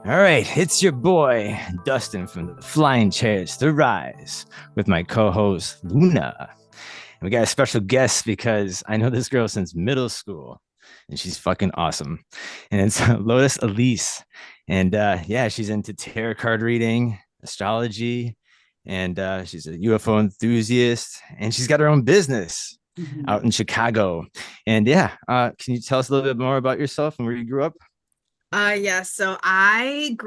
All right, it's your boy, Dustin from the Flying Chairs to Rise with my co host, Luna. And we got a special guest because I know this girl since middle school and she's fucking awesome. And it's Lotus Elysse. And yeah, she's into tarot card reading, astrology, and she's a UFO enthusiast. And she's got her own business out Mhm. in Chicago. And yeah, can you tell us a little bit more about yourself and where you grew up? Yeah, so I've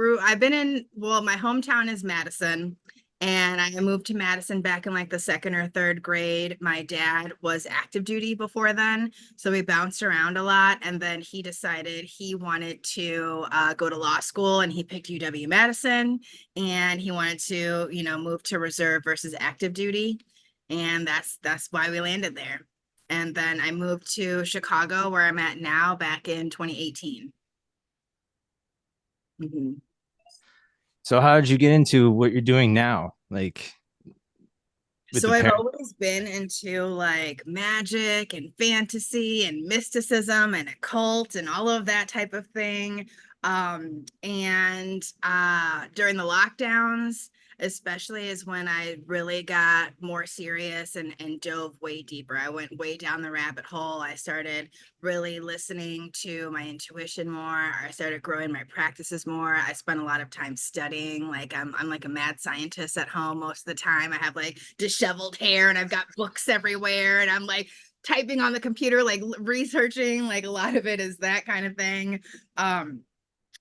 been my hometown is Madison, and I moved to Madison back in like the second or third grade. My dad was active duty before then, so we bounced around a lot, and then he decided he wanted to go to law school, and he picked UW-Madison, and he wanted to, move to reserve versus active duty, and that's why we landed there. And then I moved to Chicago, where I'm at now, back in 2018. Mhm. So, how did you get into what you're doing now? Like with So the I've parent? always been into like magic and fantasy and mysticism and occult and all of that type of thing. And during the lockdowns, especially is when I really got more serious and dove way deeper. I went way down the rabbit hole. I started really listening to my intuition more. I started growing my practices more. I spent a lot of time studying. Like I'm like a mad scientist at home most of the time. I have like disheveled hair and I've got books everywhere and I'm like typing on the computer, like researching. Like a lot of it is that kind of thing. Um,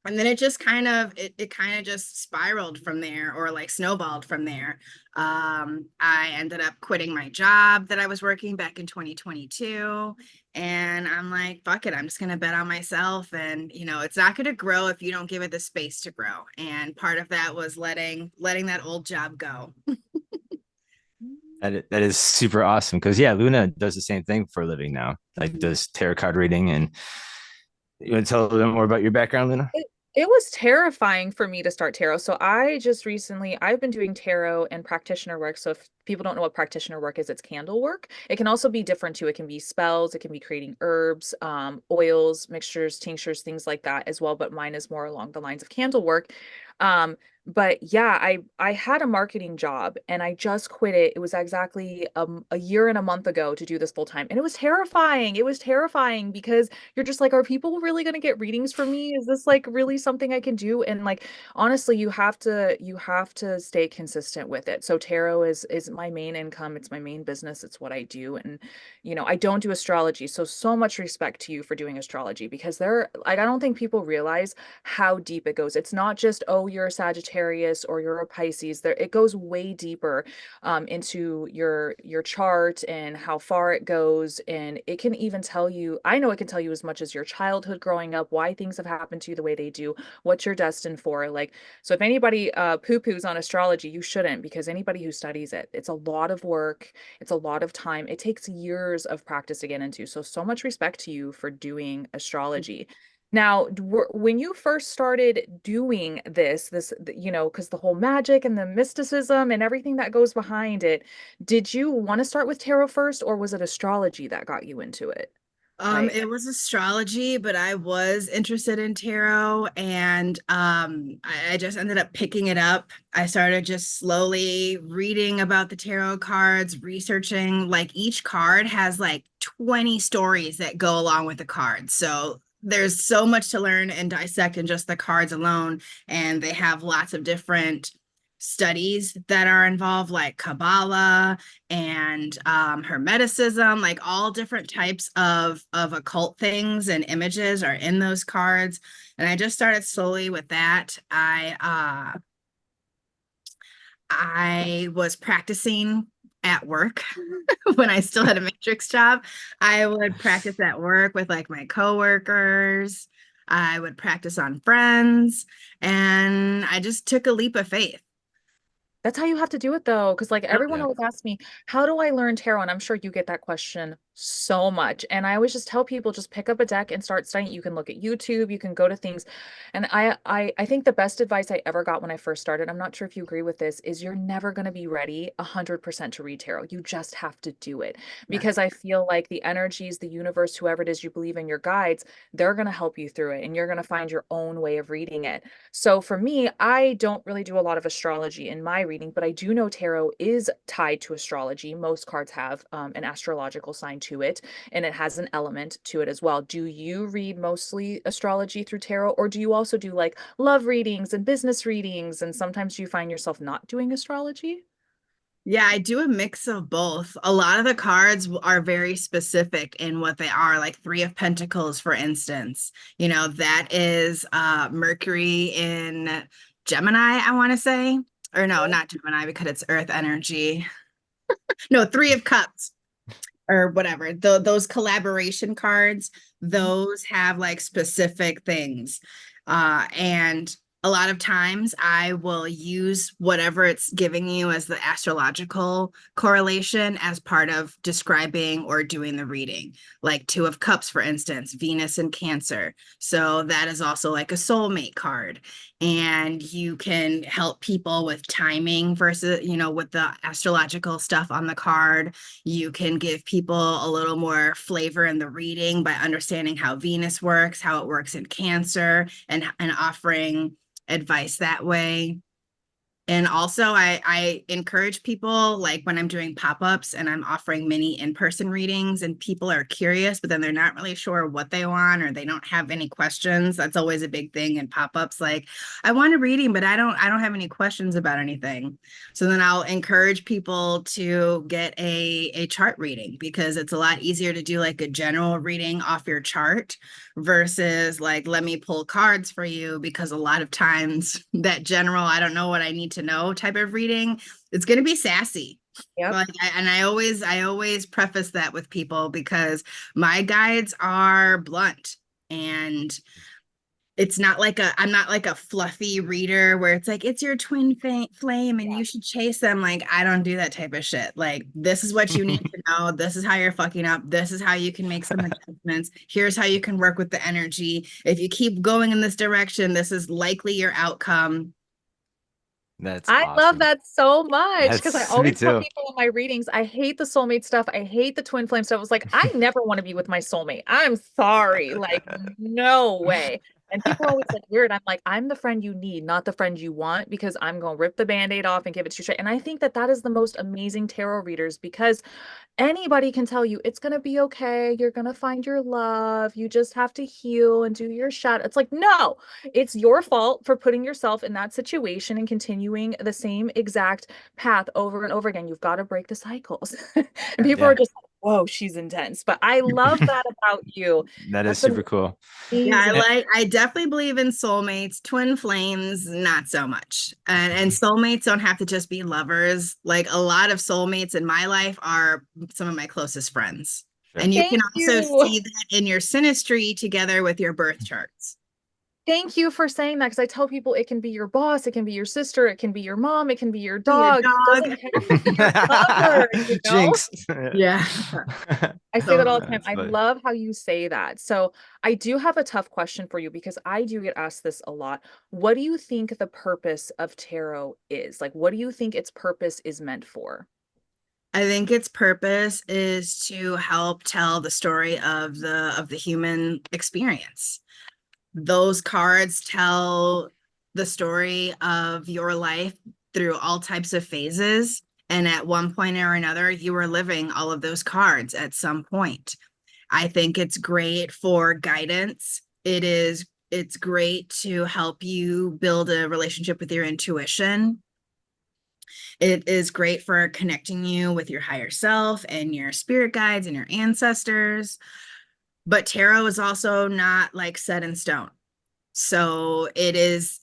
and then it kind of just spiraled from there, or like snowballed from there. I ended up quitting my job that I was working back in 2022, and I'm like, fuck it, I'm just gonna bet on myself. And it's not gonna grow if you don't give it the space to grow. And part of that was letting that old job go. That is super awesome because yeah, Luna does the same thing for a living now. Like Mhm. does tarot card reading. And you want to tell a little bit more about your background, Luna? It was terrifying for me to start tarot. So I've been doing tarot and practitioner work. So if people don't know what practitioner work is, it's candle work. It can also be different too. It can be spells, it can be creating herbs, oils, mixtures, tinctures, things like that as well. But mine is more along the lines of candle work. Um, but yeah, I had a marketing job and I just quit it. It was exactly a year and a month ago to do this full time. And it was terrifying. It was terrifying because you're just like, are people really going to get readings from me? Is this like really something I can do? And like honestly, you have to stay consistent with it. So tarot is my main income, it's my main business, it's what I do. And I don't do astrology. So much respect to you for doing astrology because I don't think people realize how deep it goes. It's not just, oh, you're a Sagittarius or you're a Pisces. There it goes way deeper into your chart and how far it goes. And it can even tell you, I know it can tell you as much as your childhood growing up, why things have happened to you the way they do, what you're destined for. Like, so if anybody poo-poos on astrology, you shouldn't, because anybody who studies it, it's a lot of work, it's a lot of time. It takes years of practice to get into. So much respect to you for doing astrology. Now, when you first started doing because the whole magic and the mysticism and everything that goes behind it, did you want to start with tarot first, or was it astrology that got you into it? Like, It was astrology, but I was interested in tarot, and I just ended up picking it up. I started just slowly reading about the tarot cards, researching. Like each card has like 20 stories that go along with the card. So there's so much to learn and dissect in just the cards alone, and they have lots of different studies that are involved, like Kabbalah and hermeticism. Like all different types of occult things and images are in those cards. And I just started slowly with that. I was practicing at work when I still had a matrix job. I would practice at work with like my coworkers. I would practice on friends, and I just took a leap of faith. that's how you have to do it though. Because like Yep. everyone Yeah. always asks me, how do I learn tarot? And I'm sure you get that question so much. And I always just tell people, just pick up a deck and start studying. You can look at YouTube, you can go to things. And I think the best advice I ever got when I first started, I'm not sure if you agree with this, is you're never going to be ready 100% to read tarot. You just have to do it, Yeah. because I feel like the energies, the universe, whoever it is you believe in, your guides, they're going to help you through it, and you're going to find your own way of reading it. So for me, I don't really do a lot of astrology in my reading, but I do know tarot is tied to astrology. Most cards have an astrological sign to it, and it has an element to it as well. Do you read mostly astrology through tarot, or do you also do like love readings and business readings? And sometimes you find yourself not doing astrology? Yeah, I do a mix of both. A lot of the cards are very specific in what they are, like Three of Pentacles, for instance. You know, that is Mercury in Gemini, I want to say. Or no, not Gemini because it's Earth energy. No, Three of Cups or whatever. Those collaboration cards, those have like specific things. And a lot of times I will use whatever it's giving you as the astrological correlation as part of describing or doing the reading. Like Two of Cups, for instance, Venus in Cancer. So that is also like a soulmate card. And you can help people with timing versus, you know, with the astrological stuff on the card. You can give people a little more flavor in the reading by understanding how Venus works, how it works in Cancer, and offering advice that way. And also I encourage people, like when I'm doing pop-ups and I'm offering mini in-person readings and people are curious, but then they're not really sure what they want or they don't have any questions. That's always a big thing in pop-ups. Like, I want a reading, but I don't have any questions about anything. So then I'll encourage people to get a chart reading, because it's a lot easier to do like a general reading off your chart versus like, let me pull cards for you, because a lot of times that general, I don't know what I need to know type of reading, it's going to be sassy. Yep. Like, and I always preface that with people, because my guides are blunt, and it's not like I'm not like a fluffy reader where it's like, it's your twin flame and you should chase them. Like, I don't do that type of shit. Like, this is what you need to know. This is how you're fucking up. This is how you can make some adjustments. Here's how you can work with the energy. If you keep going in this direction, this is likely your outcome. That's I love awesome. that so much, because I That's me always tell too. people in my readings, I hate the soulmate stuff. I hate the twin flame stuff. It's like, I never want to be with my soulmate. I'm sorry. Like, no way. And people are always like, weird. I'm like, I'm the friend you need, not the friend you want, because I'm going to rip the band-aid off and give it to you straight. And I think that that is the most amazing tarot readers, because anybody can tell you it's going to be okay. You're going to find your love. You just have to heal and do your shadow. It's like, no, it's your fault for putting yourself in that situation and continuing the same exact path over and over again. You've got to break the cycles. And people are Yeah, just like, whoa, she's intense. But I love that about you. that is That's super cool. Yeah, amazing. I definitely believe in soulmates. Twin flames, not so much. And soulmates don't have to just be lovers. Like, a lot of soulmates in my life are some of my closest friends. Sure. And you can Thank also you. see that in your synastry together with your birth charts. Thank you for saying that, because I tell people it can be your boss, it can be your sister, it can be your mom, it can be your Your dog. It dog. doesn't have to be your lover, you know? Jinx. Yeah. I say that all the Totally. time. That's I funny. love how you say that. So I do have a tough question for you, because I do get asked this a lot. What do you think the purpose of tarot is? Like, what do you think its purpose is meant for? I think its purpose is to help tell the story of the human experience. Those cards tell the story of your life through all types of phases. And at one point or another, you were living all of those cards at some point. I think it's great for guidance. It's great to help you build a relationship with your intuition. It is great for connecting you with your higher self and your spirit guides and your ancestors. But tarot is also not like set in stone. So it's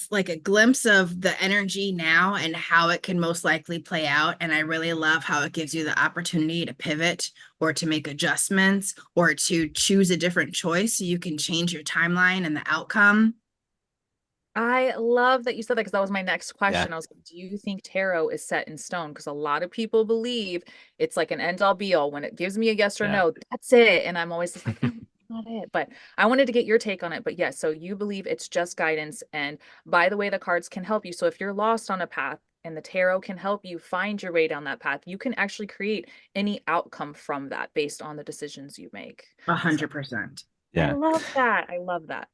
like a glimpse of the energy now and how it can most likely play out. And I really love how it gives you the opportunity to pivot or to make adjustments or to choose a different choice so you can change your timeline and the outcome. I love that you said that because that was my next Yeah. question. I was like, do you think tarot is set in stone? Because a lot of people believe it's like an end all be all. When it gives me a yes or Yeah. no, that's it. And I'm always just like, no, that's not it. But I wanted to get your take on it. But yes, so you believe it's just guidance. And by the way, the cards can help you. So if you're lost on a path and the tarot can help you find your way down that path, you can actually create any outcome from that based on the decisions you make. So 100%. I Yeah. love that. I love that.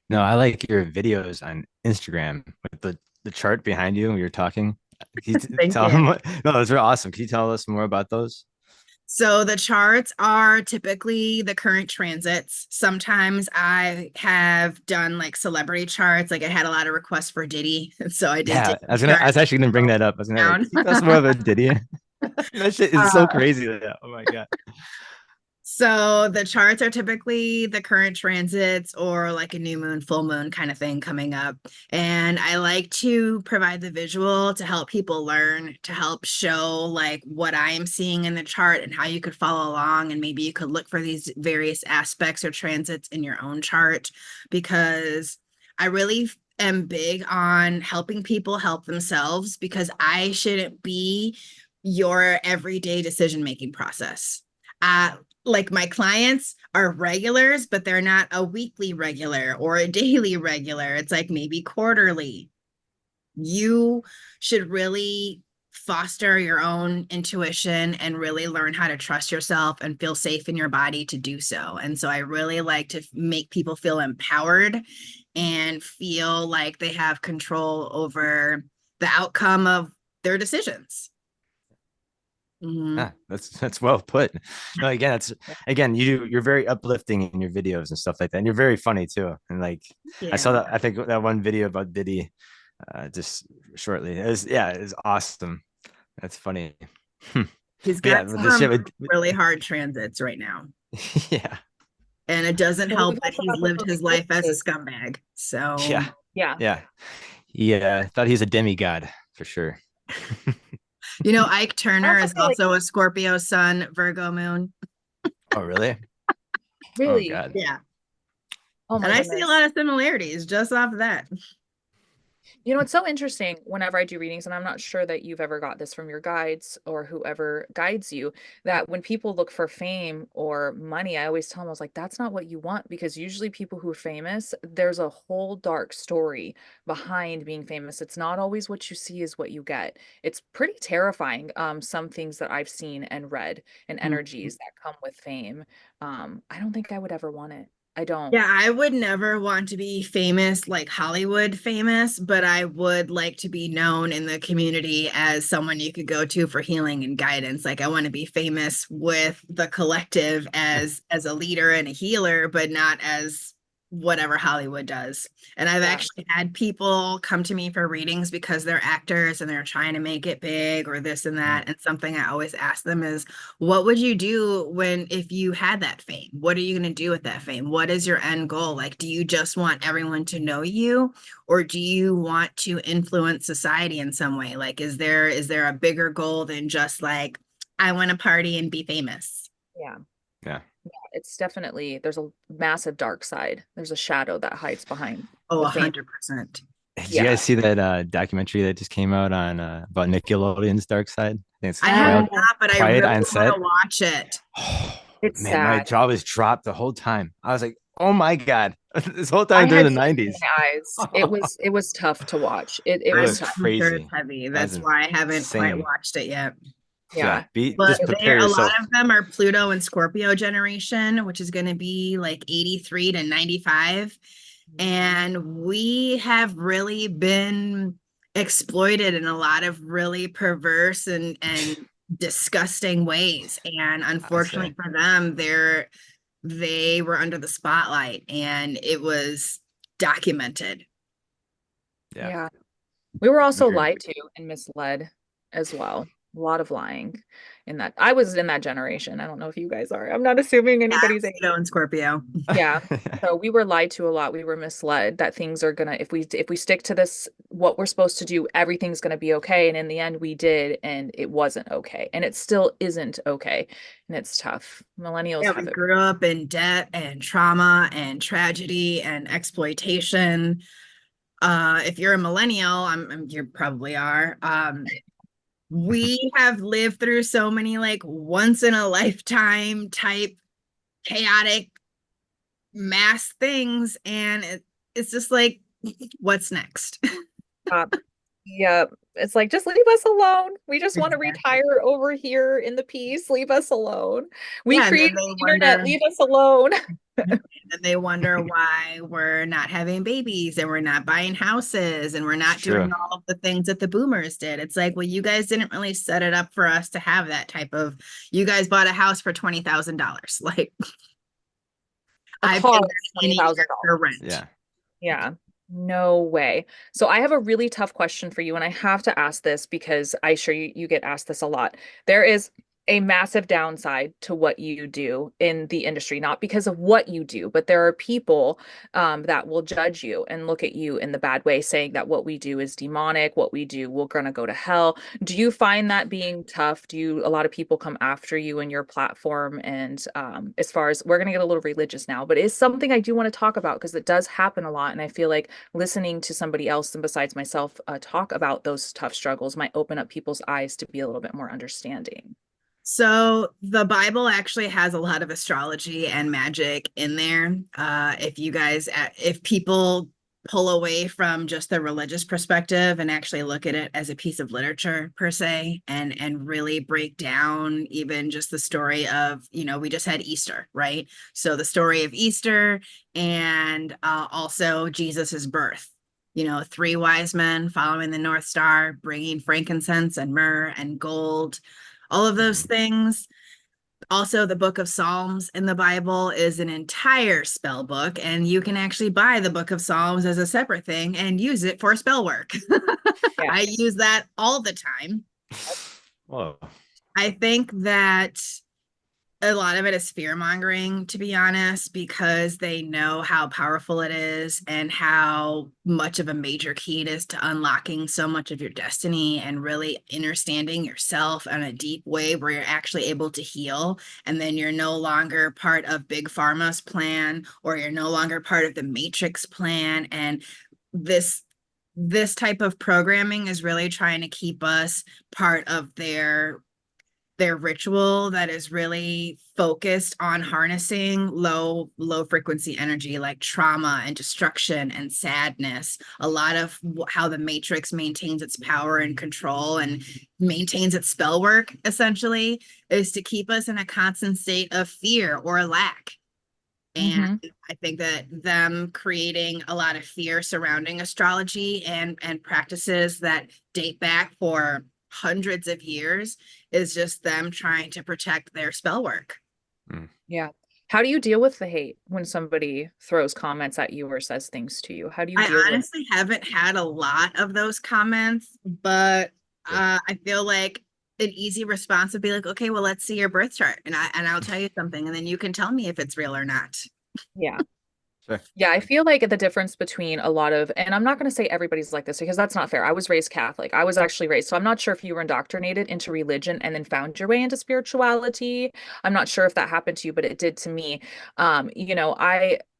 No, I like your videos on Instagram with the chart behind you when you're talking. Can you Thank tell you. them what? No, those are awesome. Can you tell us more about those? So the charts are typically the current transits. Sometimes I have done like celebrity charts. Like I had a lot of requests for Diddy. So I did Yeah, Diddy I was charts actually gonna bring that up. I was gonna like, down. can you tell us more about Diddy? That shit is so Uh, crazy. Oh my God. So the charts are typically the current transits or like a new moon, full moon kind of thing coming up. And I like to provide the visual to help people learn, to help show like what I am seeing in the chart and how you could follow along. And maybe you could look for these various aspects or transits in your own chart, because I really am big on helping people help themselves, because I shouldn't be your everyday decision making process. Like my clients are regulars, but they're not a weekly regular or a daily regular. It's like maybe quarterly. You should really foster your own intuition and really learn how to trust yourself and feel safe in your body to do so. And so I really like to make people feel empowered and feel like they have control over the outcome of their decisions. Ah, that's well put. No, again, that's again, you're very uplifting in your videos and stuff like that. And you're very funny too. And like I saw Yeah. that I think that one video about Diddy just shortly. It was awesome. That's funny. But He's yeah, got with the shit some with, really hard transits right now. yeah. And it doesn't Well, help we've that also he's got those lived his life as a eclipses. scumbag. So, Yeah. Yeah. Yeah. Yeah. I thought he was a demigod for sure. Ike I Turner also is feel like also a Scorpio sun, Virgo moon. Oh, really? Oh really, God. Yeah. oh And my I see a goodness. lot of similarities just off of that. You know, it's so interesting whenever I do readings, and I'm not sure that you've ever got this from your guides or whoever guides you, that when people look for fame or money, I always tell them, I was like, that's not what you want, because usually people who are famous, there's a whole dark story behind being famous. It's not always what you see is what you get. It's pretty terrifying, some things that I've seen and read and Mhm. energies that come with fame. I don't think I would ever want it. I don't. Yeah, I would never want to be famous, like Hollywood famous, but I would like to be known in the community as someone you could go to for healing and guidance. Like I want to be famous with the collective as a leader and a healer, but not as whatever Hollywood does. And I've Yeah. actually had people come to me for readings because they're actors and they're trying to make it big or this and that. And something I always ask them is, what would you do if you had that fame? What are you going to do with that fame? What is your end goal? Like, do you just want everyone to know you, or do you want to influence society in some way? Like, is there a bigger goal than just like, I want to party and be famous? Yeah. Yeah. It's definitely, there's a massive dark side. There's a shadow that hides behind Oh, the fame. 100%. Did you Yeah. guys see that documentary that just came out on about Nickelodeon's dark side? I think it's I have Yeah. not, but I Quiet really on want Set. to watch it. Oh, It's man, my sad. jaw was dropped the whole time. I was like, oh my God. This whole I time during had the tears in 90s. my eyes. It was tough to watch. It It was was tough. I'm sure it's crazy. heavy. That was That's why I haven't quite insane. watched it yet. Yeah. Yeah. But Just prepare a lot yourself. of them are Pluto and Scorpio generation, which is going to be like 83 to 95. And we have really been exploited in a lot of really perverse and disgusting ways. And I'd say. unfortunately for them, they were under the spotlight and it was documented. Yeah. Yeah. We were also Weird. lied to and misled as well. A lot of lying in that. I was in that generation. I don't know if you guys are. I'm not assuming Yeah, anybody's age. Pluto and Scorpio. Yeah. So we were lied to a lot. We were misled that things are gonna, if we stick to this, what we're supposed to do, everything's gonna be okay. And in the end, we did, and it wasn't okay. And it still isn't okay. And it's tough. Millennials Yeah, we have it. grew up in debt and trauma and tragedy and exploitation. If you're a millennial, you probably are. We have lived through so many like once in a lifetime type chaotic mass things, and it's just like, what's next? Uh, yeah, it's like, just leave us alone. We just want to Exactly. retire over here in the peace. Leave us alone. We Yeah, and then created they the internet. wonder, Leave us alone. and they wonder why we're not having babies and we're not buying houses and we're It's not true. doing all of the things that the boomers did. It's like, well, you guys didn't really set it up for us to have that type of, you guys bought a house for $20,000. Like, A I car paid is that in a year for $20,000. rent. Yeah. Yeah, no way. So I have a really tough question for you, and I have to ask this because I sure you get asked this a lot. There is a massive downside to what you do in the industry, not because of what you do, but there are people that will judge you and look at you in the bad way, saying that what we do is demonic, what we do, we're gonna go to hell. Do you find that being tough? A lot of people come after you and your platform? And as far as, we're going to get a little religious now, but it's something I do want to talk about because it does happen a lot. And I feel like listening to somebody else and besides myself talk about those tough struggles might open up people's eyes to be a little bit more understanding. So the Bible actually has a lot of astrology and magic in there. If people pull away from just the religious perspective and actually look at it as a piece of literature per se, and really break down even just the story of, we just had Easter, right? So the story of Easter, and also Jesus's birth. Three wise men following the North Star, bringing frankincense and myrrh and gold, all of those Mhm. things. Also, the book of Psalms in the Bible is an entire spell book, and you can actually buy the book of Psalms as a separate thing and use it for spell work. Yeah. I use that all the time. Whoa. I think that a lot of it is fear mongering, to be honest, because they know how powerful it is and how much of a major key it is to unlocking so much of your destiny and really understanding yourself in a deep way where you're actually able to heal. And then you're no longer part of Big Pharma's plan, or you're no longer part of the Matrix plan. And this type of programming is really trying to keep us part of their ritual that is really focused on harnessing low frequency energy like trauma and destruction and sadness. A lot of how the Matrix maintains its power and control and maintains its spell work essentially is to keep us in a constant state of fear or lack. And Mm-hmm. I think that them creating a lot of fear surrounding astrology and practices that date back for hundreds of years is just them trying to protect their spell work. Mm. Yeah. How do you deal with the hate when somebody throws comments at you or says things to you? How do you I deal with it? honestly haven't had a lot of those comments, but Good. I feel like an easy response would be like, okay, well, let's see your birth chart, and I'll tell you something, and then you can tell me if it's real or not. Yeah. Sure. Yeah, I feel like the difference between a lot of, and I'm not going to say everybody's like this because that's not fair. I was raised Catholic. I was actually raised, so I'm not sure if you were indoctrinated into religion and then found your way into spirituality. I'm not sure if that happened to you, but it did to me.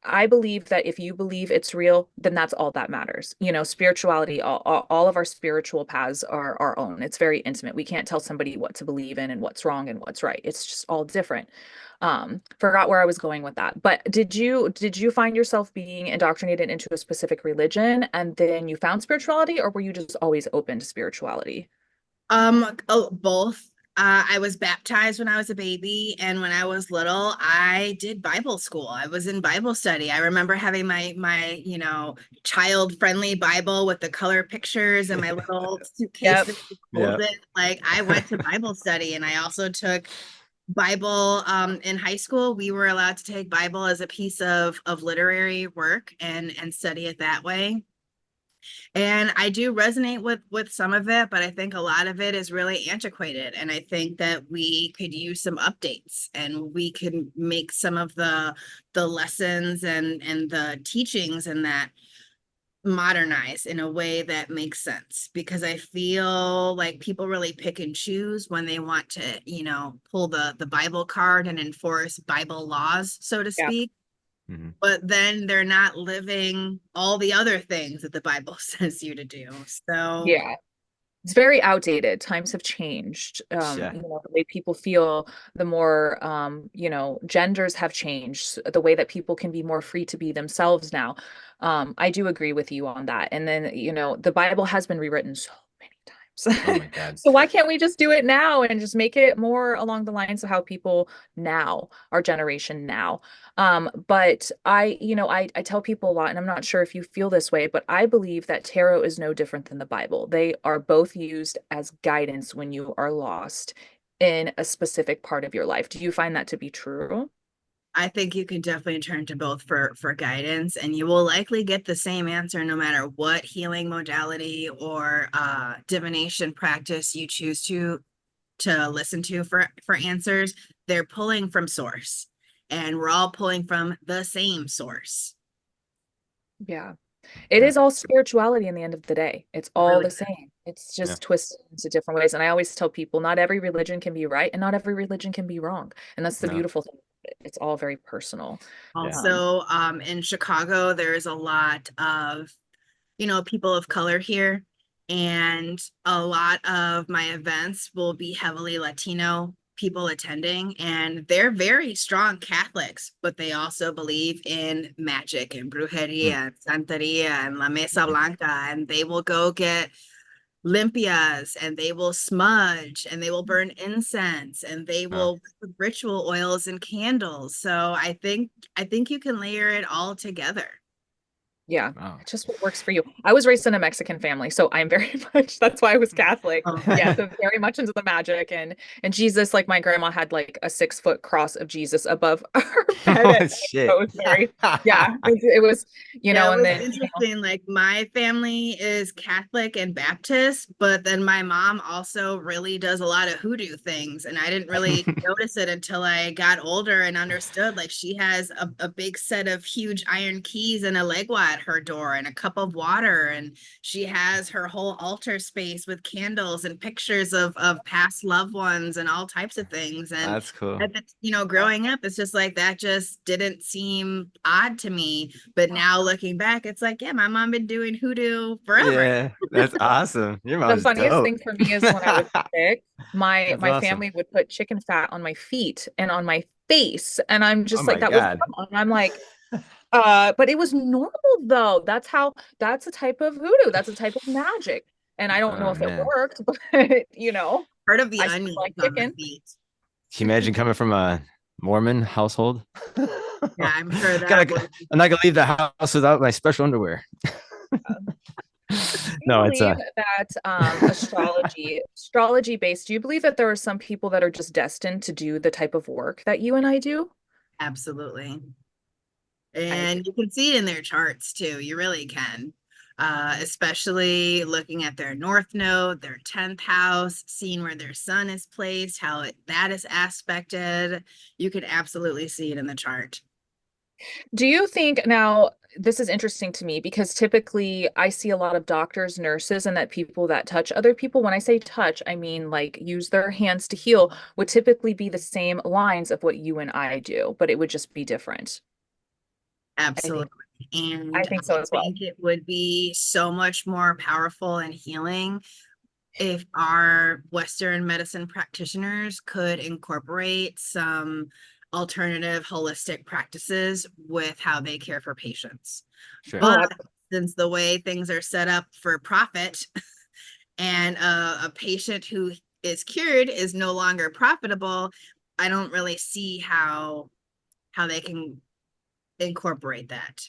I believe that if you believe it's real, then that's all that matters. Spirituality, all of our spiritual paths are our own. It's very intimate. We can't tell somebody what to believe in and what's wrong and what's right. It's just all different. Forgot where I was going with that. But did you find yourself being indoctrinated into a specific religion and then you found spirituality, or were you just always open to spirituality? Both. I was baptized when I was a baby, and when I was little, I did Bible school. I was in Bible study. I remember having my child-friendly Bible with the color pictures and my little suitcase Yep. that you Yeah. fold it. Like, I went to Bible study, and I also took Bible in high school. We were allowed to take Bible as a piece of literary work and study it that way. And I do resonate with some of it, but I think a lot of it is really antiquated. And I think that we could use some updates, and we can make some of the lessons and the teachings and that modernize in a way that makes sense, because I feel like people really pick and choose when they want to, pull the Bible card and enforce Bible laws, so to Yeah. speak. Mhm. but then they're not living all the other things that the Bible says you to do. So Yeah. It's very outdated. Times have changed. Yeah. The way people feel, the more, genders have changed, the way that people can be more free to be themselves now. I do agree with you on that. And then, the Bible has been rewritten so many Oh times. my God. So why can't we just do it now and just make it more along the lines of how people now, our generation now, but I tell people a lot, and I'm not sure if you feel this way, but I believe that tarot is no different than the Bible. They are both used as guidance when you are lost in a specific part of your life. Do you find that to be true? I think you can definitely turn to both for guidance, and you will likely get the same answer no matter what healing modality or divination practice you choose to listen to for answers. They're pulling from source, and we're all pulling from the same source. Yeah. It Yeah. is all spirituality in the end of the day. It's all Really, the same. It's Yeah. just twisted into different ways. And I always tell people not every religion can be right and not every religion can be wrong. And that's the No. beautiful thing. It's all very personal. Yeah. also in Chicago, there's a lot of people of color here. And a lot of my events will be heavily Latino people attending, and they're very strong Catholics, but they also believe in magic and brujeria Mm. and santeria and la mesa Mhm. blanca, and they will go get limpias and they will smudge and they will burn incense and they Oh. will put ritual oils and candles. So I think you can layer it all together. Yeah, Wow. it's just what works for you. I was raised in a Mexican family, so I'm very much that's why I was Catholic. Oh, Yeah, so very much into the magic and Jesus, like my grandma had like a 6 foot cross of Jesus above her bed Oh at night. shit. So it was very, yeah, it was, yeah, it and was then, interesting. Like my family is Catholic and Baptist, but then my mom also really does a lot of hoodoo things. And I didn't really notice it until I got older and understood like she has a big set of huge iron keys and a legua at her door and a cup of water. And she has her whole altar space with candles and pictures of past loved ones and all types of things. And That's cool. at the, growing up, it's just like that just didn't seem odd to me. But now looking back, it's like, yeah, my mom been doing hoodoo forever. Yeah, that's awesome. Your the mom's funniest dope. thing for me is when I was sick, my That's my awesome. family would put chicken fat on my feet and on my face, and I'm Oh just like, my that was God. wrong. And I'm like, but it was normal though. That's a type of voodoo. That's a type of magic. And I don't know Oh if it man. worked, but Part of the I still onions like on the chicken. feet. Can you imagine coming from a Mormon household? Yeah, I'm sure that Gotta, was. I'm not gonna leave the house without my special underwear. Do you No, it's believe that astrology based, do you believe that there are some people that are just destined to do the type of work that you and I do? Absolutely. I agree. And you can see it in their charts too. You really can. Especially looking at their north node, their 10th house, seeing where their sun is placed, that is aspected. You could absolutely see it in the chart. Do you think now this is interesting to me because typically I see a lot of doctors, nurses, and that people that touch other people. When I say touch, I mean like use their hands to heal, would typically be the same lines of what you and I do, but it would just be different. I think Absolutely. I And think I so as well. think it would be so much more powerful and healing if our Western medicine practitioners could incorporate some alternative holistic practices with how they care for patients. sure. Oh, But since the way things are set up for profit and a patient who is cured is no longer profitable, I don't really see how they can incorporate that.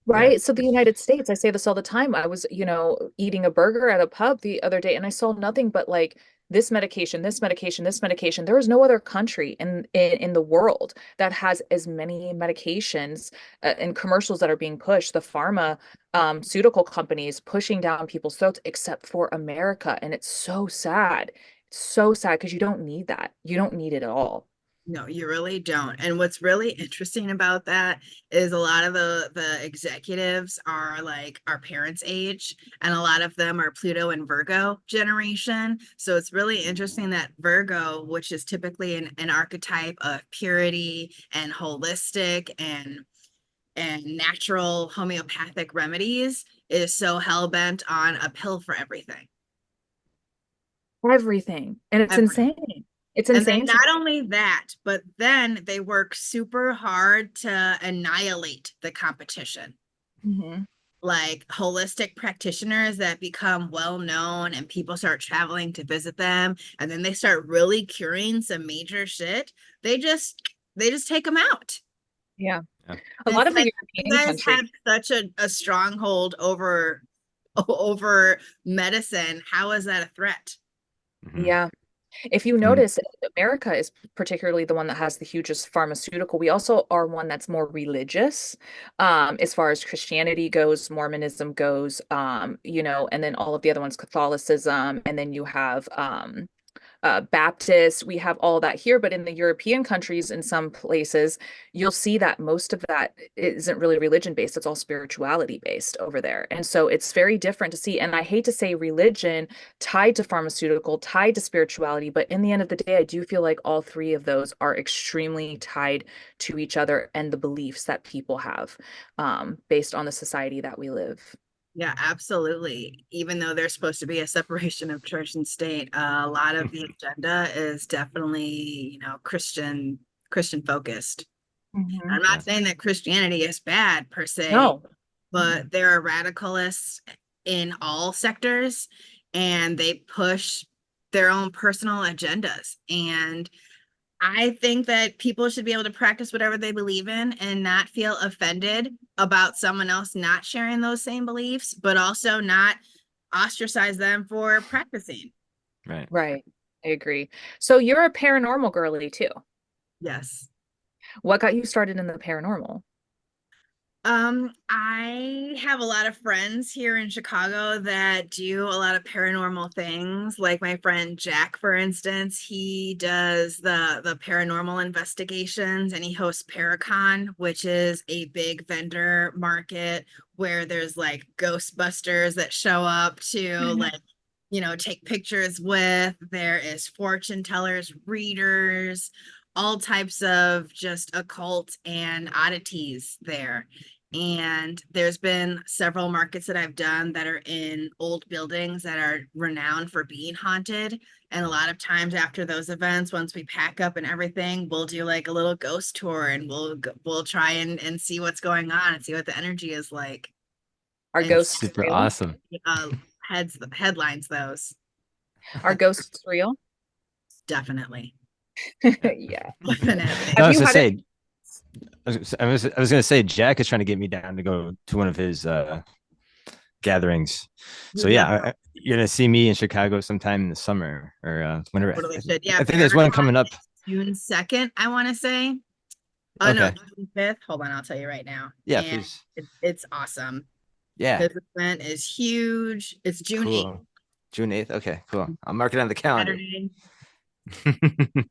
Yeah. right. So the United States, I say this all the time. I was, eating a burger at a pub the other day and I saw nothing but like this medication, this medication, this medication. There is no other country in the world that has as many medications and commercials that are being pushed. The pharmaceutical companies pushing down people's throats, except for America. And it's so sad. It's so sad because you don't need that. You don't need it at all. No, you really don't. And what's really interesting about that is a lot of the executives are like our parents' age, and a lot of them are Pluto and Virgo generation. So it's really interesting that Virgo, which is typically an archetype of purity and holistic and and natural homeopathic remedies is so hell-bent on a pill for everything. Everything. And it's Everything. insane. It's And then insane. not only that, but then they work super hard to annihilate the competition. Mhm. Like holistic practitioners that become well known and people start traveling to visit them, and then they start really curing some major shit. They just take them out. Yeah. Yeah. A lot It's of the like you European guys countries. have such a stronghold over medicine. How is that a threat? Mhm. Yeah. If you I mean, notice, America is particularly the one that has the hugest pharmaceutical. We also are one that's more religious, as far as Christianity goes, Mormonism goes, and then all of the other ones, Catholicism, and then you have Baptist. We have all that here, but in the European countries, in some places, you'll see that most of that isn't really religion based. It's all spirituality based over there. And so it's very different to see. And I hate to say religion tied to pharmaceutical, tied to spirituality, but in the end of the day, I do feel like all three of those are extremely tied to each other and the beliefs that people have, based on the society that we live. Yeah, absolutely. Even though there's supposed to be a separation of church and state, a lot of the agenda is definitely, Christian focused. Mhm. I'm not yeah. saying that Christianity is bad per se, No. but there are radicalists in all sectors, and they push their own personal agendas. And I think that people should be able to practice whatever they believe in and not feel offended about someone else not sharing those same beliefs, but also not ostracize them for practicing. Right. Right. I agree. So you're a paranormal girly too. Yes. What got you started in the paranormal? I have a lot of friends here in Chicago that do a lot of paranormal things. Like my friend Jack, for instance, he does the paranormal investigations, and he hosts Paracon, which is a big vendor market where there's like Ghostbusters that show up to like, take pictures with. There is fortune tellers, readers, all types of just occult and oddities there. And there's been several markets that I've done that are in old buildings that are renowned for being haunted. And a lot of times after those events, once we pack up and everything, we'll do like a little ghost tour, and we'll try and see what's going on and see what the energy is like. Are And ghosts Super real? awesome. headlines those. Are ghosts real? Definitely. Yeah. Definitely. No, I Have was you gonna had it? say, I was gonna say, Jack is trying to get me down to go to one of his gatherings. You So yeah, definitely you're gonna see me in Chicago sometime in the summer or whenever. totally should. Yeah, I think there's one coming up. June 2nd, I want to say. Oh no, Okay. June 5th. Hold on, I'll tell you right now. Yeah, And please. it's awesome. Yeah, His event is huge. It's June 8th, cool. June 8th. Okay, cool. I'll mark it on the calendar. Saturday.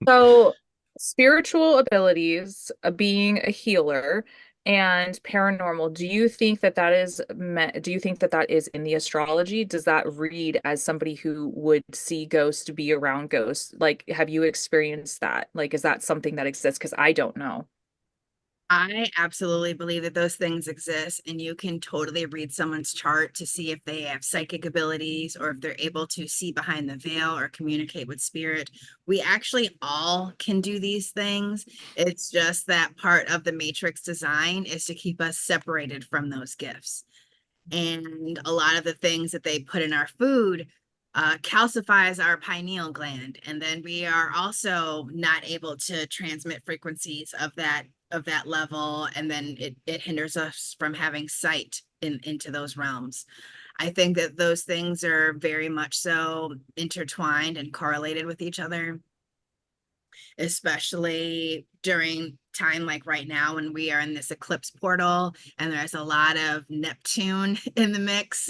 So, spiritual abilities, being a healer, and paranormal, do you think that do you think that that is in the astrology? Does that read as somebody who would see ghosts, be around ghosts? Like, have you experienced that? Like, is that something that exists? Because I don't know. I absolutely believe that those things exist, and you can totally read someone's chart to see if they have psychic abilities or if they're able to see behind the veil or communicate with spirit. We actually all can do these things. It's just that part of the matrix design is to keep us separated from those gifts. And a lot of the things that they put in our food calcifies our pineal gland, and then we are also not able to transmit frequencies of that level, and then it hinders us from having sight into those realms. I think that those things are very much so intertwined and correlated with each other, especially during time like right now when we are in this eclipse portal and there's a lot of Neptune in the mix,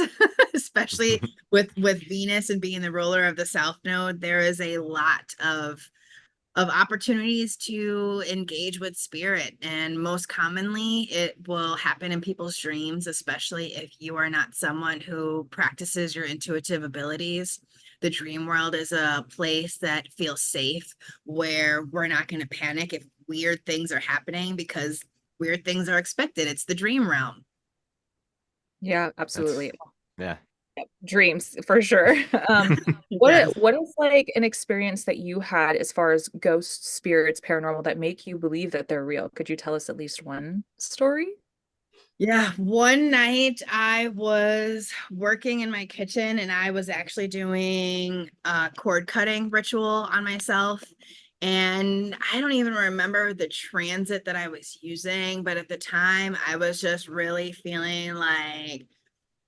especially with Venus and being the ruler of the South Node. There is a lot of opportunities to engage with spirit, and most commonly it will happen in people's dreams, especially if you are not someone who practices your intuitive abilities. The dream world is a place that feels safe, where we're not going to panic if weird things are happening, because weird things are expected. It's the dream realm. Yeah, That's absolutely. yeah. Yep, dreams for sure. Yes. What is like an experience that you had as far as ghosts, spirits, paranormal that make you believe that they're real? Could you tell us at least one story? Yeah, one night I was working in my kitchen and I was actually doing a cord cutting ritual on myself. And I don't even remember the transit that I was using, but at the time I was just really feeling like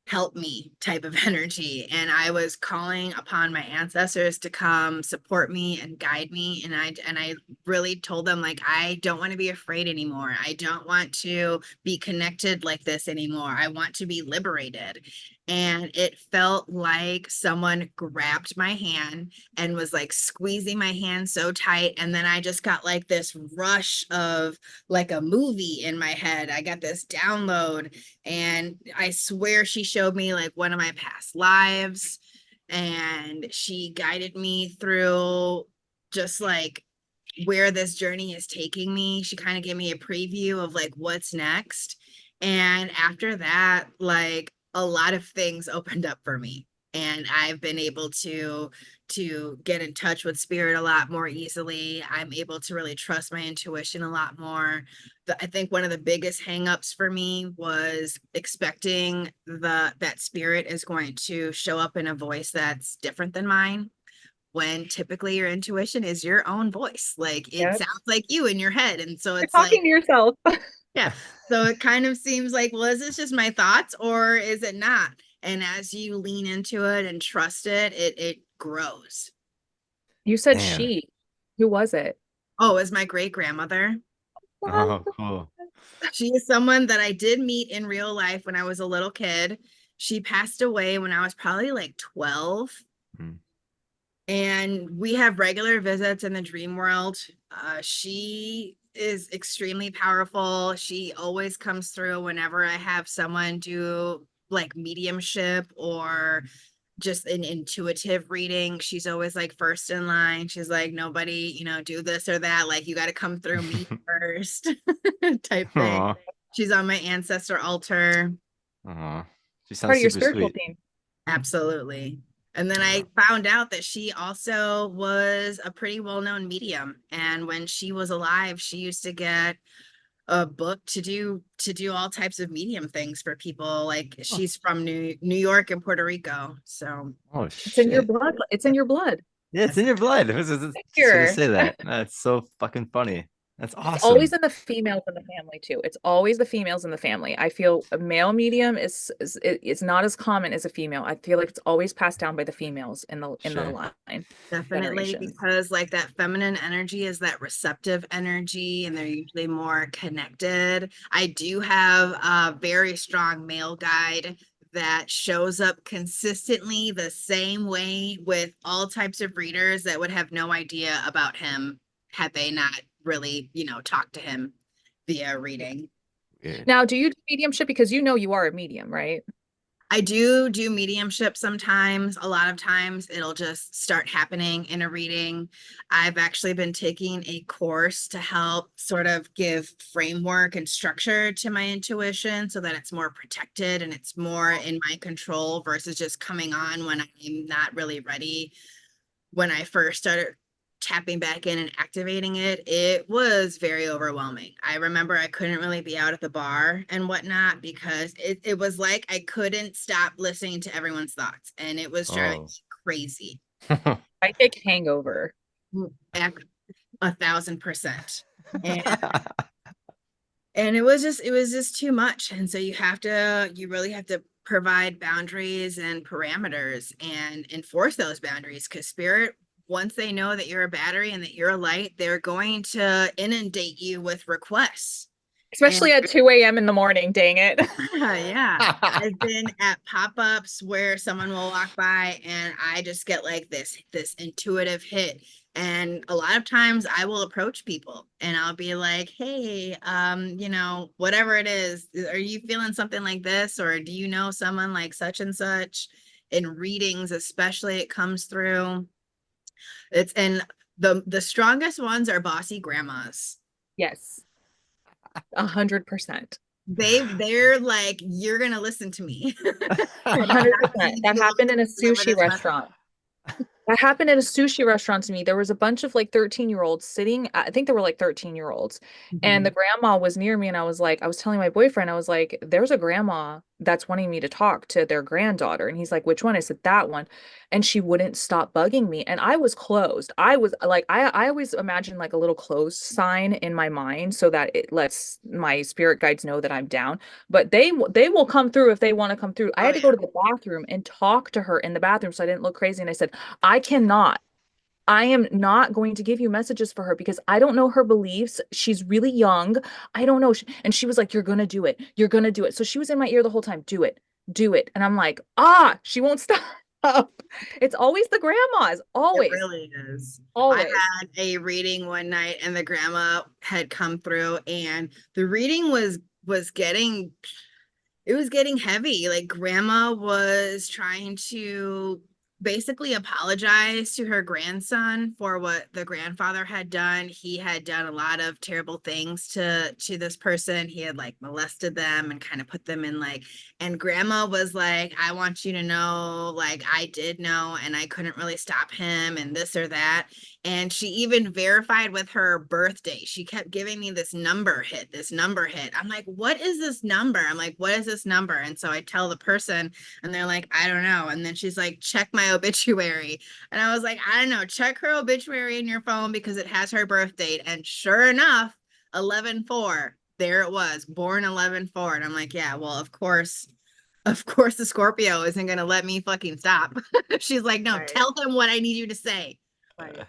help me type of energy. And I was calling upon my ancestors to come support me and guide me. And I really told them, like, I don't want to be afraid anymore. I don't want to be connected like this anymore. I want to be liberated. And it felt like someone grabbed my hand and was like squeezing my hand so tight. And then I just got like this rush of like a movie in my head. I got this download, and I swear she showed me like one of my past lives, and she guided me through just like where this journey is taking me. She kind of gave me a preview of like what's next. And after that, like a lot of things opened up for me. And I've been able to get in touch with spirit a lot more easily. I'm able to really trust my intuition a lot more. I think one of the biggest hangups for me was expecting that spirit is going to show up in a voice that's different than mine, when typically your intuition is your own voice. Like it Yeah, sounds like you in your head. And so you're it's like, talking to yourself. yeah. So it kind of seems like, well, is this just my thoughts or is it not? And as you lean into it and trust it, it grows. You said Damn. she. Who was it? Oh, is my great grandmother. Oh, cool. She is someone that I did meet in real life when I was a little kid. She passed away when I was probably like 12. Hmm. And we have regular visits in the dream world. She is extremely powerful. She always comes through whenever I have someone do like mediumship or just an intuitive reading. She's always like first in line. She's like, nobody, do this or that. Like, you got to come through me first type thing. Aw. She's on my ancestor altar. Aw. She Part sounds of your super spiritual sweet. team. Absolutely. And then Yeah. I found out that she also was a pretty well-known medium. And when she was alive, she used to get a book to do all types of medium things for people. Like Oh, she's from New York and Puerto Rico. So oh It's in your shit. blood. It's in your blood. Yeah, it's in your blood. I was just gonna Here. say that. That's so fucking funny. That's It's always awesome. in the females in the family too. It's always the females in the family. I feel a male medium it's not as common as a female. I feel like it's always passed down by the females in the Sure. line definitely, generations. because like that feminine energy is that receptive energy and they're usually more connected. I do have a very strong male guide that shows up consistently the same way with all types of readers that would have no idea about him had they not really, talked to him via reading. Weird. Now, do you do mediumship because you are a medium, right? I do mediumship sometimes. A lot of times it'll just start happening in a reading. I've actually been taking a course to help sort of give framework and structure to my intuition so that it's more protected and it's more in my control versus just coming on when I'm not really ready. When I first started tapping back in and activating it, it was very overwhelming. I remember I couldn't really be out at the bar and whatnot because it was like I couldn't stop listening to everyone's thoughts, and it was driving Oh. me crazy. I take hangover. Back 1,000%. And it was just too much. And so you really have to provide boundaries and parameters and enforce those boundaries, because spirit, once they know that you're a battery and that you're a light, they're going to inundate you with requests. And Especially at 2 a.m. in the morning, dang it. yeah, I've been at pop-ups where someone will walk by and I just get like this intuitive hit. And a lot of times I will approach people and I'll be like, hey, whatever it is, are you feeling something like this? Or do you know someone like such and such? In readings, especially, it comes through. And the strongest ones are bossy grandmas. Yes. 100%. They're like, you're gonna listen to me. 100%. That happened in a Deliver sushi this message. restaurant. That happened at a sushi restaurant to me. There was a bunch of like 13-year-olds sitting. I think there were like 13-year-olds. And the Mhm. grandma was near me. And I was like, I was telling my boyfriend, I was like, there's a grandma that's wanting me to talk to their granddaughter. And he's like, which one? I said, that one. And she wouldn't stop bugging me. And I was closed. I was like, I always imagine like a little closed sign in my mind so that it lets my spirit guides know that I'm down. But they will come through if they want to come through. I Oh had to go yeah. to the bathroom and talk to her in the bathroom so I didn't look crazy. And I said, I cannot. I am not going to give you messages for her because I don't know her beliefs. She's really young. I don't know. And she was like, you're going to do it. You're going to do it. So she was in my ear the whole time. Do it. Do it. And I'm like, she won't stop. It's always the grandmas. It Always. really is. I Always. had a reading one night and the grandma had come through and the reading was getting it was getting heavy. Like grandma was trying to basically apologize to her grandson for what the grandfather had done. He had done a lot of terrible things to this person. He had like molested them and kind of put them in like, and grandma was like, I want you to know, like I did know and I couldn't really stop him and this or that. And she even verified with her birthday. She kept giving me this number hit, this number hit. I'm like, what is this number? I'm like, what is this number? And so I tell the person, and they're like, I don't know. And then she's like, check my obituary. And I was like, I don't know, check her obituary in your phone because it has her birth date. And sure enough, 11/4, there it was, born 11/4. And I'm like, yeah, well, of course, the Scorpio isn't going to let me fucking stop. She's like, no, Right. tell him what I need you to say. Right. Holy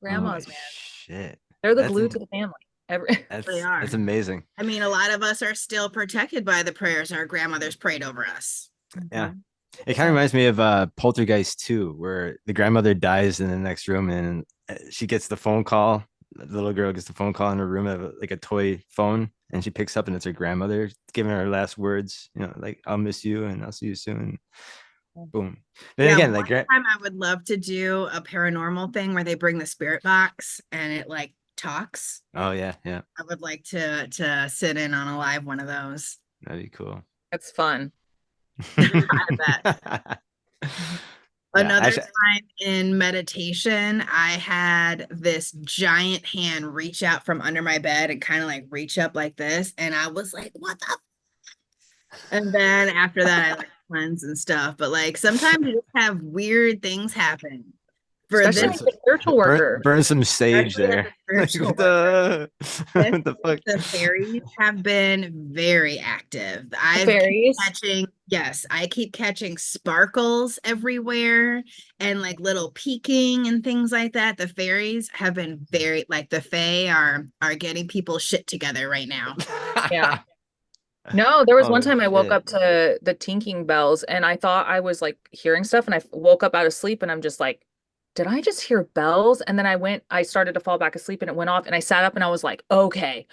Grandmas, man. shit. They're the That's glue to the family. Every They are. that's amazing. I mean, a lot of us are still protected by the prayers our grandmothers prayed over us. Yeah. Mhm. It kind of reminds me of Poltergeist 2, where the grandmother dies in the next room and she gets the phone call. The little girl gets the phone call in her room, like a toy phone, and she picks up and it's her grandmother giving her last words, like I'll miss you and I'll see you soon. Boom. Then Yeah, again, one time I would love to do a paranormal thing where they bring the spirit box and it like talks. oh yeah, yeah, I would like to sit in on a live one of those. that'd be cool. That's fun. I bet. Yeah, Another actually, time in meditation, I had this giant hand reach out from under my bed and kind of like reach up like this. And I was like, what the? And then after that, I like cleanse and stuff. But like sometimes you just have weird things happen. For Especially this, burn with some, the spiritual worker. burn some sage especially as there. a Like, spiritual what worker, the, this what the week fuck? the fairies have been very active. The I've keep fairies. catching, yes, I keep catching sparkles everywhere and like little peeking and things like that. The fairies have been very like the fae are getting people shit together right now. Yeah. No, there was one Oh time I woke shit. up to the tinking bells and I thought I was like hearing stuff and I woke up out of sleep and I'm just like, did I just hear bells? And then I started to fall back asleep and it went off and I sat up and I was like, okay,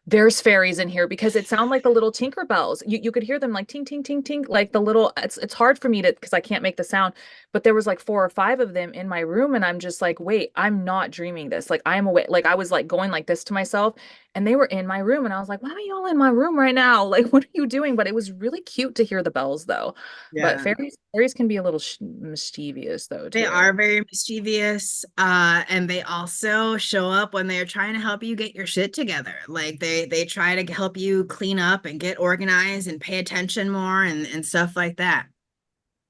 there's fairies in here because it sounded like the little tinker bells. You could hear them like ting, ting, ting, ting, like the little, it's hard for me to, because I can't make the sound, but there was like 4 or 5 of them in my room and I'm just like, wait, I'm not dreaming this. Like I'm awake. Like I was like going like this to myself and they were in my room and I was like, why are y'all in my room right now? Like, what are you doing? But it was really cute to hear the bells though. But Yeah. fairies can be a little mischievous though They too. are very mischievous, and they also show up when they're trying to help you get your shit together. Like they try to help you clean up and get organized and pay attention more and stuff like that.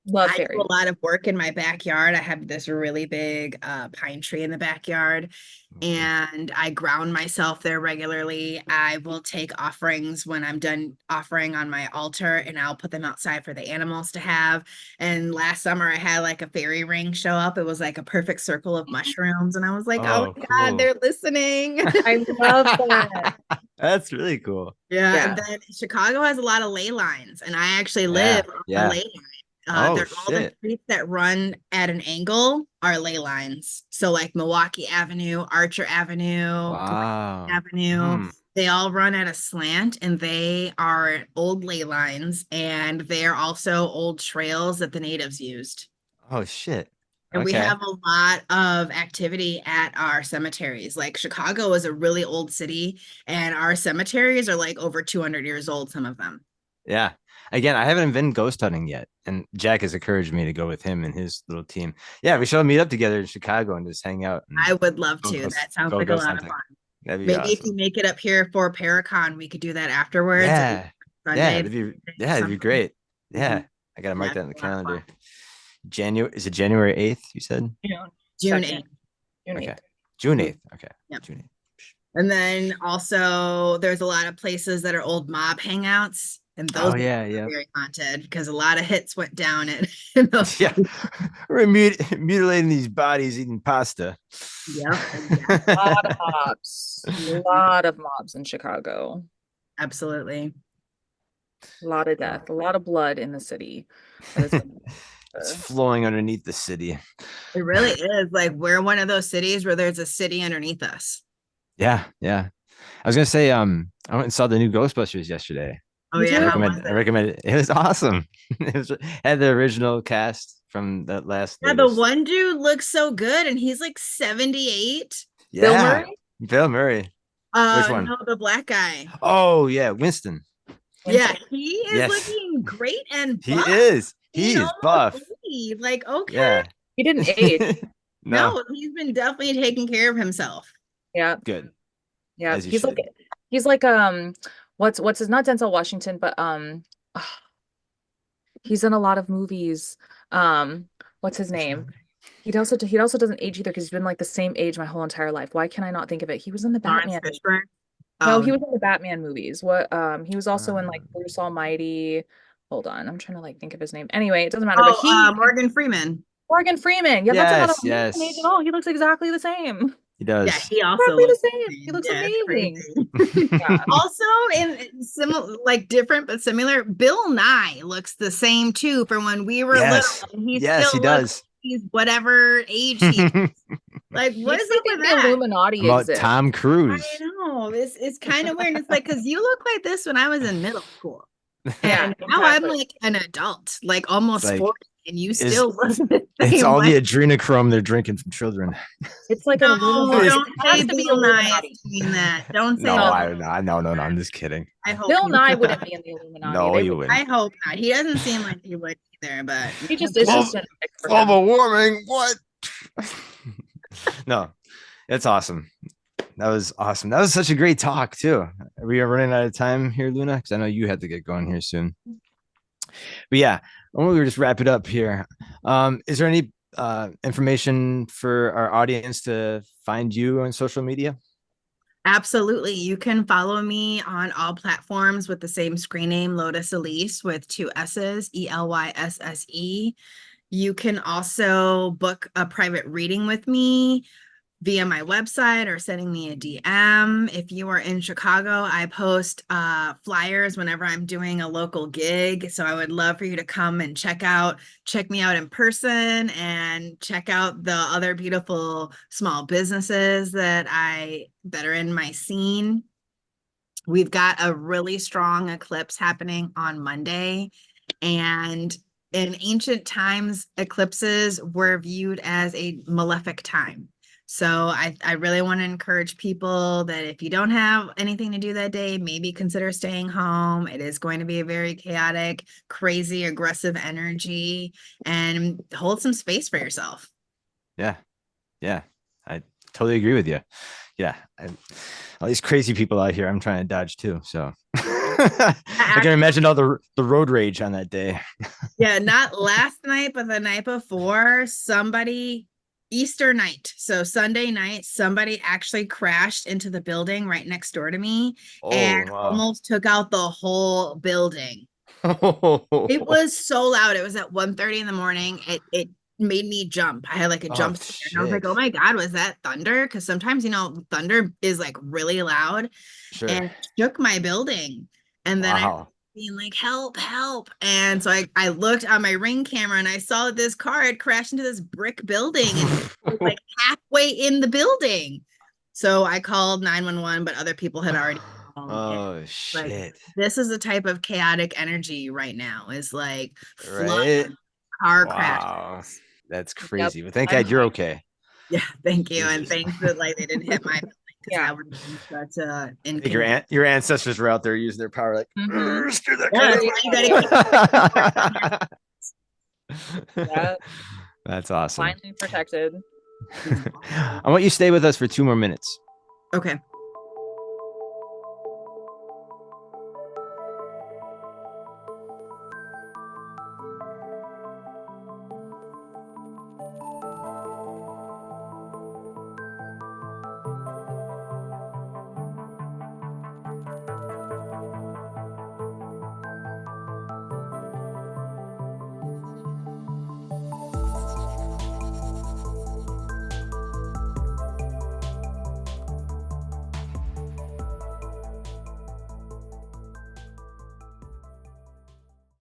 Love I do fairies. a lot of work in my backyard. I have this really big pine tree in the backyard, and I ground myself there regularly. I will take offerings when I'm done offering on my altar, and I'll put them outside for the animals to have. And last summer, I had like a fairy ring show up. It was like a perfect circle of mushrooms, and I was like, oh Oh, my God, cool. they're listening. I love that. That's really cool. Yeah, and Yeah. then Chicago has a lot of ley lines, and I actually Yeah, live on a yeah. ley line. Oh They're all the shit. streets that run at an angle are ley lines. So like Milwaukee Avenue, Archer Avenue, Wow. Avenue, Hmm. they all run at a slant and they are old ley lines and they're also old trails that the natives used. Oh shit. And we Okay. have a lot of activity at our cemeteries. Like Chicago is a really old city, and our cemeteries are like over 200 years old, some of them. Yeah. Again, I haven't been ghost hunting yet, and Jack has encouraged me to go with him and his little team. Yeah, we should meet up together in Chicago and just hang out and I would love go to. ghost That sounds go like a ghost lot of hunting. fun. That'd be Maybe if you awesome. make it up here for Paracon, we could do that afterwards, like Yeah. Sunday or That'd be something. great. Hmm. Yeah. I gotta mark That's that in the a lot of calendar. fun. January is it January 8th, you said? June June 2nd, 8th. June Okay. 8th. June Mhm. 8th. Okay. Yep. June 8th. And then also there's a lot of places that are old mob hangouts, and those Oh are yeah, yeah. very haunted because a lot of hits went down in those Yeah. places. We're mutilating these bodies eating pasta. Yep, exactly. Lot of mobs. Lot of mobs in Chicago. Absolutely. A lot of death, a lot of blood in the city. That has been It's flowing underneath the city. It really is. Like we're one of those cities where there's a city underneath us. Yeah, yeah. I was gonna say, I went and saw the new Ghostbusters yesterday. Oh Me yeah, I too. how was recommend. I it? recommend it. It was awesome. It was had the original cast from that last Yeah, the latest. one dude looks so good, and he's like 78. Bill Yeah, Murray, Bill Murray. Which one? No, the black guy. Oh yeah, Winston. Yeah, Winston. he is Yes, looking great and he buff. is. He Being is almost buff. 80. Like, okay. Yeah. He didn't age. No, No, he's been definitely taking care of himself. Yeah, good yeah. as you should. He's like what's his not Denzel Washington, but he's in a lot of movies. What's his name? He also doesn't age either because he's been like the same age my whole entire life. Why can I not think of it? He was in the Lawrence Batman. Fishburne. No, Oh, he was in the Batman movies. What he was also in like Uh, Bruce Almighty. Hold on, I'm trying to like think of his name. Anyway, it doesn't matter. But Morgan Freeman. Morgan Freeman. Yeah, that's another yes, one. He doesn't age at yes, all. He looks exactly the same. he Yeah, does. he also Exactly the looks same. He insane. looks Yeah, it's amazing. crazy. Yeah. Also, in similar, like different but similar, Bill Nye looks the same too from when we were little, Yes, and he yes, he still looks does. he's whatever age he is. Like, what Makes is me up with think the that? Illuminati About exists. Tom I Cruise. know. It's kind of weird. It's like because you look like this when I was in middle school. Yeah, And now I'm exactly. like an adult, like It's almost like 40, and you is still look the it's same all way. the adrenochrome they're drinking from children. It's like an No, Illuminati. Just don't It has say to be Bill Nye Illuminati. is doing that. Don't say no, Bill No, I Nye don't know. is No, no, doing no. I'm that. just kidding. I hope Bill he Nye wouldn't be in the Illuminati. No, They you would. I wouldn't. hope not. He doesn't seem like he would either, but He just is Global, just a pick for him. global warming. What? No, it's awesome. That was awesome. That was such a great talk too. We are running out of time here, Luna, because I know you have to get going here soon. But yeah, I want to just wrap it up here. Is there any information for our audience to find you on social media? absolutely. You can follow me on all platforms with the same screen name, Lotus Elysse, with two S's, Elysse. You can also book a private reading with me via my website or sending me a DM. If you are in Chicago, I post flyers whenever I'm doing a local gig. So I would love for you to come and check me out in person and check out the other beautiful small businesses that are in my scene. We've got a really strong eclipse happening on Monday, and in ancient times, eclipses were viewed as a malefic time. So I really want to encourage people that if you don't have anything to do that day, maybe consider staying home. It is going to be a very chaotic, crazy, aggressive energy, and hold some space for yourself. Yeah, yeah, I totally agree with you. Yeah, all these crazy people out here, I'm trying to dodge too. So I can imagine all the road rage on that day. Yeah, not last night, but the night before, Easter night, so Sunday night, somebody actually crashed into the building right next door to me and Oh wow. almost took out the whole building. It was so loud. It was at 1:30 in the morning. It made me jump. I had like a Oh jump scare. And I was like, shit. oh my God, was that thunder? Because sometimes, thunder is like really loud, Sure. and shook my building. And then I Wow. being like, help, help. And so I looked on my Ring camera and I saw that this car had crashed into this brick building and it was like halfway in the building. So I called 911, but other people had already called. Oh Like, shit. this is the type of chaotic energy right now, is like flood, Right? car crash. Wow. That's crazy. But thank God you're okay. Yeah, thank you. And Jesus. thanks that like they didn't hit my building because Yeah. that would have been such a I think inconvenience. your ancestors were out there using their power, like Mhm. screw that Yeah, that's why you gotta keep Yeah, That's awesome. finally protected. I want you to stay with us for 2 more minutes. Okay.